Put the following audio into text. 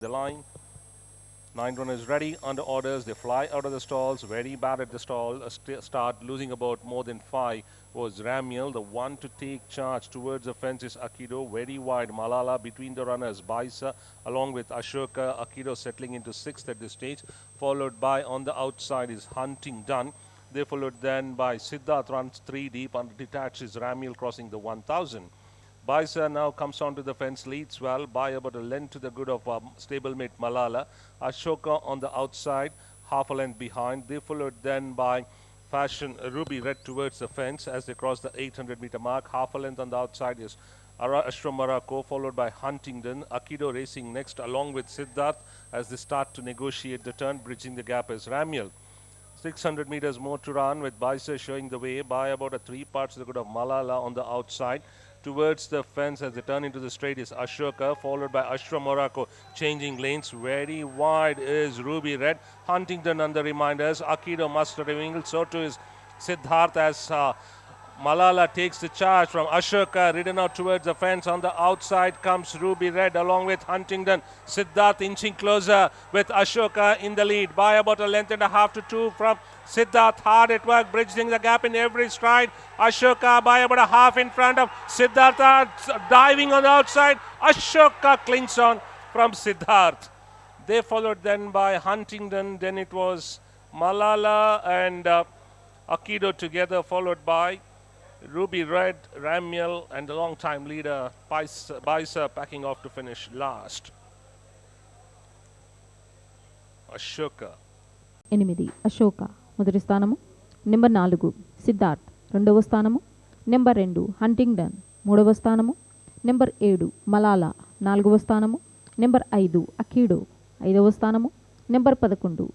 The line. 9 runners ready under orders. They fly out of the stalls. Very bad at the stall. Start losing about more than 5 was Ramiel. The one to take charge towards the fence is Akido. Very wide. Malala between the runners. Baisa along with Ashoka. Akido settling into 6th at this stage. Followed by on the outside is Hunting Done. They followed then by Siddharth runs 3 deep. And detached is Ramiel crossing the 1000. Baisa now comes onto the fence, leads well by about a length to the good of stablemate Malala. Ashoka on the outside, half a length behind. They followed then by Fashion Ruby Red towards the fence as they cross the 800-meter mark. Half a length on the outside is Ashram Morocco, followed by Huntingdon. Akido racing next along with Siddharth as they start to negotiate the turn. Bridging the gap is Ramiel. 600 meters more to run with Baisa showing the way by about a 3 parts to the good of Malala on the outside. Towards the fence as they turn into the straight is Ashoka, followed by Ashram Morocco changing lanes. Very wide is Ruby Red. Huntington on the reminders. Akido must reveal. So too is Siddharth as Malala takes the charge from Ashoka, ridden out towards the fence. On the outside comes Ruby Red along with Huntington. Siddharth inching closer with Ashoka in the lead by about a length and a half to 2 from Siddharth. Hard at work, bridging the gap in every stride. Ashoka by about a half in front of Siddhartha, diving on the outside. Ashoka clings on from Siddharth. They followed then by Huntington. Then it was Malala and Akido together, followed by Ruby Red, Ramiel, and the long-time leader Baisa packing off to finish last. Ashoka. 8 Ashoka మొదటి స్థానము. Number 4 Siddharth రెండవ స్థానము. Number 2 Huntington మూడవ స్థానము. Number 7 Malala నాలుగవ స్థానము. Number 5 అకీడో ఐదవ స్థానము. నెంబర్ 11